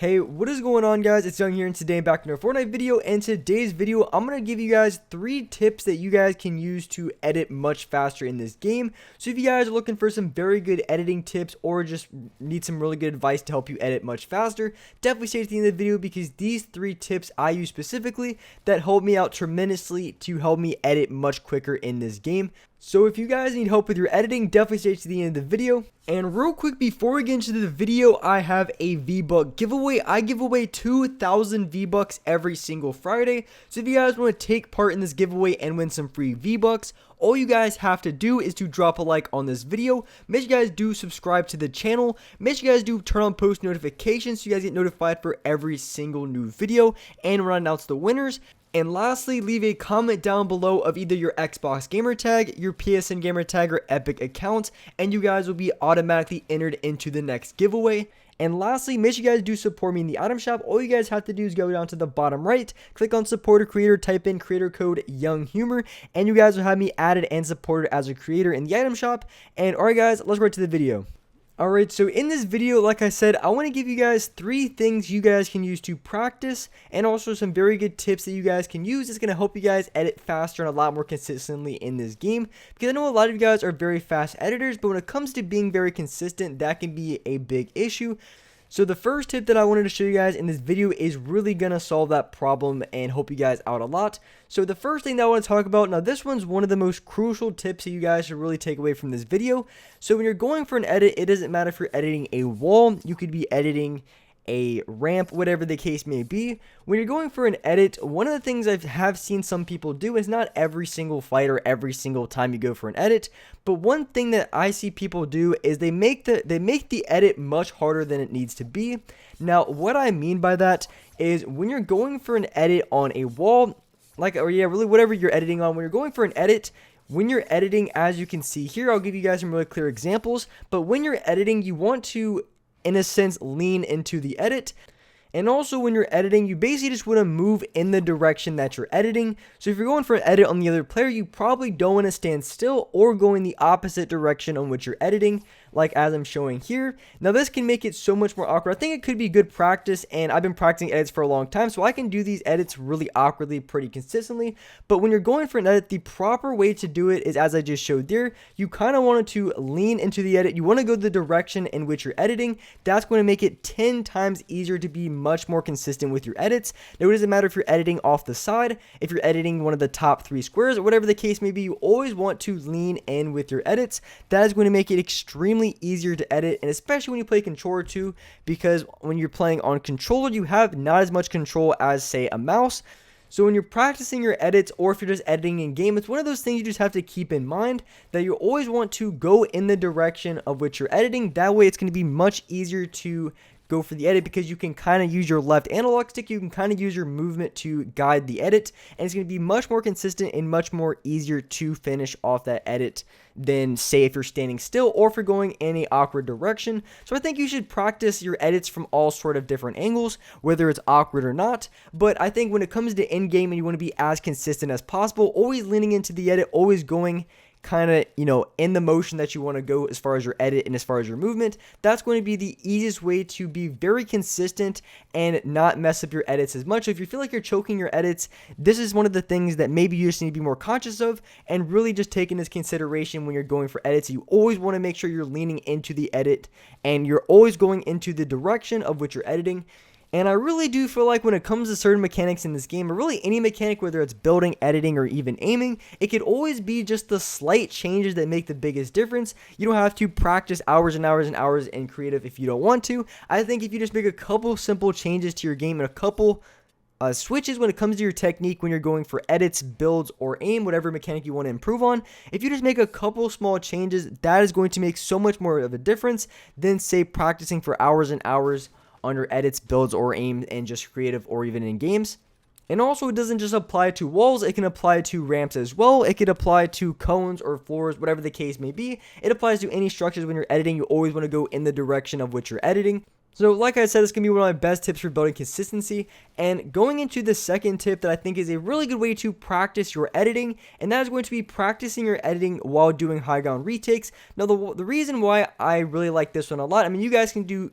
Hey, what is going on, guys? It's Young here, and today I'm back in a Fortnite video. And today's video, I'm going to give you guys 3 tips that you guys can use to edit much faster in this game. So if you guys are looking for some very good editing tips or just need some really good advice to help you edit much faster, definitely stay to the end of the video because these 3 tips I use specifically that help me out tremendously to help me edit much quicker in this game. So if you guys need help with your editing, definitely stay to the end of the video. And real quick, before we get into the video, I have a V-Buck giveaway. I give away 2,000 V-Bucks every single Friday. So if you guys want to take part in this giveaway and win some free V-Bucks, all you guys have to do is to drop a like on this video. Make sure you guys do subscribe to the channel. Make sure you guys do turn on post notifications so you guys get notified for every single new video and when I announce the winners. And lastly, leave a comment down below of either your Xbox gamer tag, your PSN gamer tag, or Epic account, and you guys will be automatically entered into the next giveaway. And lastly, make sure you guys do support me in the item shop. All you guys have to do is go down to the bottom right, click on support a creator, type in creator code YoungHumor, and you guys will have me added and supported as a creator in the item shop. And alright guys, let's get to the video. Alright, so in this video, like I said, I want to give you guys 3 things you guys can use to practice and also some very good tips that you guys can use. It's going to help you guys edit faster and a lot more consistently in this game because I know a lot of you guys are very fast editors, but when it comes to being very consistent, that can be a big issue. So the first tip that I wanted to show you guys in this video is really going to solve that problem and help you guys out a lot. So the first thing that I want to talk about, now this one's one of the most crucial tips that you guys should really take away from this video. So when you're going for an edit, it doesn't matter if you're editing a wall, you could be editing a ramp, whatever the case may be. When you're going for an edit, one of the things I have seen some people do is not every single fight or every single time you go for an edit, but one thing that I see people do is they make the edit much harder than it needs to be. Now, what I mean by that is when you're going for an edit on a wall, really whatever you're editing on, when you're going for an edit, when you're editing, as you can see here, I'll give you guys some really clear examples, but when you're editing, you want to, in a sense, lean into the edit. And also when you're editing, you basically just want to move in the direction that you're editing. So if you're going for an edit on the other player, you probably don't want to stand still or go in the opposite direction on which you're editing, like as I'm showing here. Now this can make it so much more awkward. I think it could be good practice, and I've been practicing edits for a long time, so I can do these edits really awkwardly pretty consistently. But when you're going for an edit, the proper way to do it is as I just showed there. You kind of want to lean into the edit. You want to go the direction in which you're editing. That's going to make it 10 times easier to be much more consistent with your edits. Now it doesn't matter if you're editing off the side, if you're editing one of the top 3 squares, or whatever the case may be, you always want to lean in with your edits. That is going to make it extremely easier to edit, and especially when you play controller too, because when you're playing on controller, you have not as much control as, say, a mouse. So when you're practicing your edits, or if you're just editing in game, it's one of those things you just have to keep in mind, that you always want to go in the direction of which you're editing. That way it's going to be much easier to go for the edit because you can kind of use your left analog stick, you can kind of use your movement to guide the edit, and it's going to be much more consistent and much more easier to finish off that edit than, say, if you're standing still or if you're going in a awkward direction. So I think you should practice your edits from all sort of different angles, whether it's awkward or not. But I think when it comes to in-game and you want to be as consistent as possible, always leaning into the edit, always going kind of, in the motion that you want to go as far as your edit and as far as your movement, that's going to be the easiest way to be very consistent and not mess up your edits as much. So if you feel like you're choking your edits, this is one of the things that maybe you just need to be more conscious of and really just take into consideration when you're going for edits. You always want to make sure you're leaning into the edit and you're always going into the direction of which you're editing. And I really do feel like when it comes to certain mechanics in this game, or really any mechanic, whether it's building, editing, or even aiming, it could always be just the slight changes that make the biggest difference. You don't have to practice hours and hours and hours in creative if you don't want to. I think if you just make a couple simple changes to your game and a couple switches when it comes to your technique when you're going for edits, builds, or aim, whatever mechanic you want to improve on, if you just make a couple small changes, that is going to make so much more of a difference than, say, practicing for hours and hours under edits, builds, or aim, and just creative or even in games. And also, it doesn't just apply to walls, it can apply to ramps as well. It could apply to cones or floors, whatever the case may be. It applies to any structures. When you're editing, you always want to go in the direction of which you're editing. So like I said, this can be one of my best tips for building consistency. And going into the second tip that I think is a really good way to practice your editing, and that is going to be practicing your editing while doing high ground retakes. Now the reason why I really like this one a lot, I mean, you guys can do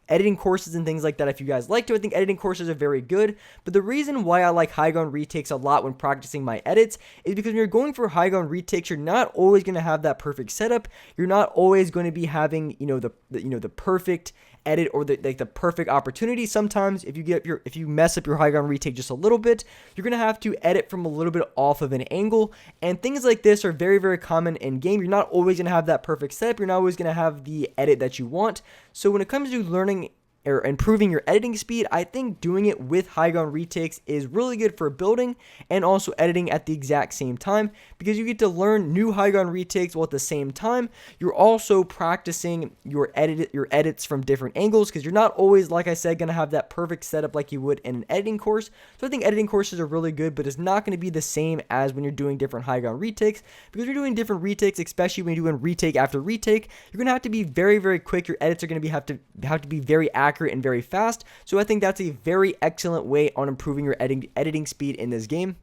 editing courses and things like that if you guys like to. I think editing courses are very good, but the reason why I like high ground retakes a lot when practicing my edits is because when you're going for high ground retakes, you're not always going to have that perfect setup. You're not always going to be having, the perfect edit or the perfect opportunity. Sometimes if you mess up your high ground retake just a little bit, you're gonna have to edit from a little bit off of an angle, and things like this are very, very common in game. You're not always gonna have that perfect setup. You're not always gonna have the edit that you want. So when it comes to learning or improving your editing speed, I think doing it with high ground retakes is really good for building and also editing at the exact same time, because you get to learn new high ground retakes while at the same time you're also practicing your edits from different angles, because you're not always, like I said, gonna have that perfect setup like you would in an editing course. So I think editing courses are really good, but it's not gonna be the same as when you're doing different high ground retakes, because you're doing different retakes, especially when you're doing retake after retake, you're gonna have to be very, very quick. Your edits are gonna have to be very accurate and very fast. So I think that's a very excellent way on improving your editing speed in this game.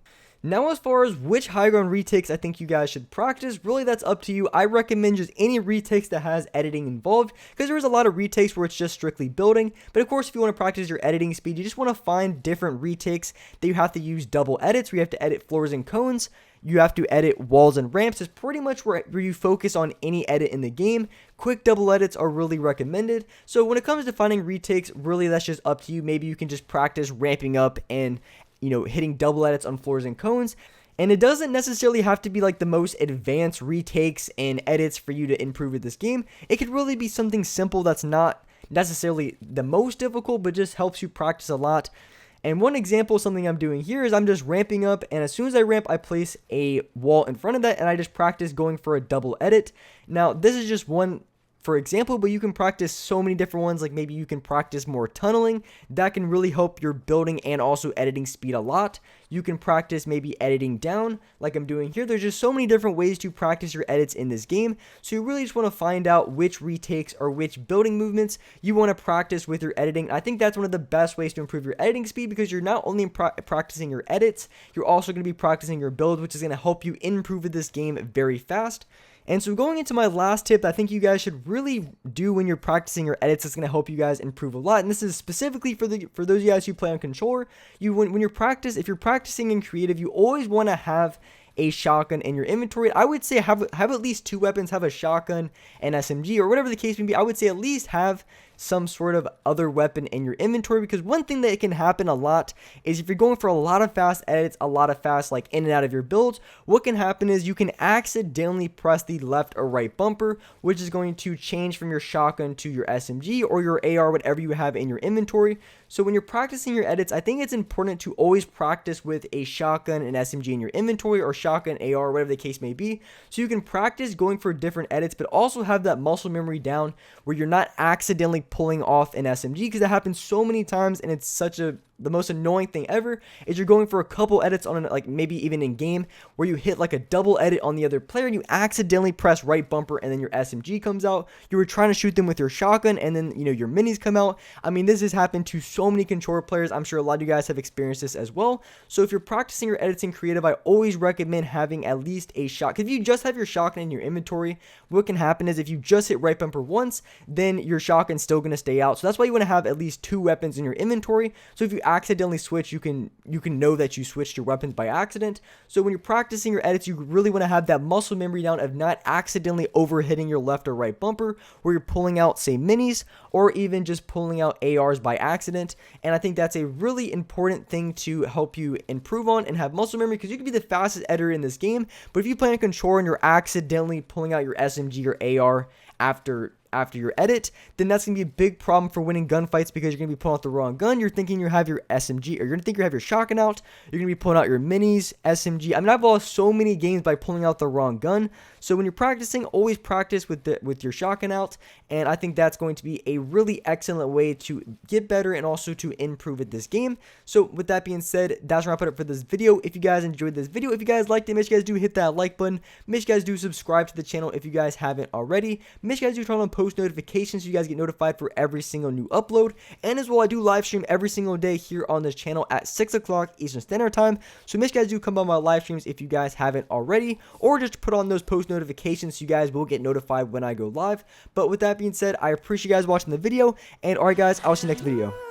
Now, as far as which high ground retakes I think you guys should practice, really that's up to you. I recommend just any retakes that has editing involved, because there's a lot of retakes where it's just strictly building. But of course, if you want to practice your editing speed, you just want to find different retakes that you have to use double edits, where you have to edit floors and cones. You have to edit walls and ramps. Is pretty much where you focus on any edit in the game. Quick double edits are really recommended. So when it comes to finding retakes, really that's just up to you. Maybe you can just practice ramping up and hitting double edits on floors and cones. And it doesn't necessarily have to be like the most advanced retakes and edits for you to improve with this game. It could really be something simple that's not necessarily the most difficult, but just helps you practice a lot. And one example of something I'm doing here is I'm just ramping up, and as soon as I ramp, I place a wall in front of that, and I just practice going for a double edit. Now, this is just one for example, but you can practice so many different ones. Like maybe you can practice more tunneling. That can really help your building and also editing speed a lot. You can practice maybe editing down like I'm doing here. There's just so many different ways to practice your edits in this game. So you really just want to find out which retakes or which building movements you want to practice with your editing. I think that's one of the best ways to improve your editing speed, because you're not only practicing your edits, you're also going to be practicing your build, which is going to help you improve with this game very fast. And so going into my last tip, I think you guys should really do when you're practicing your edits. It's going to help you guys improve a lot. And this is specifically for those of you guys who play on controller. When if you're practicing in creative, you always want to have a shotgun in your inventory. I would say have at least two weapons. Have a shotgun and SMG, or whatever the case may be. I would say at least have some sort of other weapon in your inventory, because one thing that can happen a lot is if you're going for a lot of fast edits, a lot of fast like in and out of your builds, what can happen is you can accidentally press the left or right bumper, which is going to change from your shotgun to your SMG or your AR, whatever you have in your inventory. So when you're practicing your edits, I think it's important to always practice with a shotgun and SMG in your inventory, or shotgun, AR, whatever the case may be, so you can practice going for different edits, but also have that muscle memory down where you're not accidentally pulling off an SMG, because that happens so many times, and it's the most annoying thing ever is you're going for a couple edits on like maybe even in game where you hit like a double edit on the other player and you accidentally press right bumper and then your SMG comes out. You were trying to shoot them with your shotgun and then your minis come out. I mean, this has happened to so many controller players. I'm sure a lot of you guys have experienced this as well. So if you're practicing your edits in creative, I always recommend having at least a shot, because if you just have your shotgun in your inventory, what can happen is if you just hit right bumper once, then your shotgun's still going to stay out. So that's why you want to have at least two weapons in your inventory. So if you accidentally switch, you can know that you switched your weapons by accident. So when you're practicing your edits, you really want to have that muscle memory down of not accidentally overhitting your left or right bumper where you're pulling out, say, minis, or even just pulling out ARs by accident. And I think that's a really important thing to help you improve on and have muscle memory, because you can be the fastest editor in this game, but if you play on controller and you're accidentally pulling out your SMG or AR after your edit, then that's going to be a big problem for winning gunfights, because you're going to be pulling out the wrong gun. You're thinking you have your SMG, or you're going to think you have your shotgun out. You're going to be pulling out your minis, SMG. I mean, I've lost so many games by pulling out the wrong gun. So when you're practicing, always practice with your shotgun out, and I think that's going to be a really excellent way to get better and also to improve at this game. So with that being said, that's where I put it for this video. If you guys enjoyed this video, if you guys liked it, make sure you guys do hit that like button. Make sure you guys do subscribe to the channel if you guys haven't already. Make sure you guys do turn on post post notifications so you guys get notified for every single new upload. And as well, I do live stream every single day here on this channel at 6 o'clock Eastern Standard Time. So make sure you guys do come on my live streams if you guys haven't already, or just put on those post notifications so you guys will get notified when I go live. But with that being said, I appreciate you guys watching the video, and alright guys, I'll see you next video.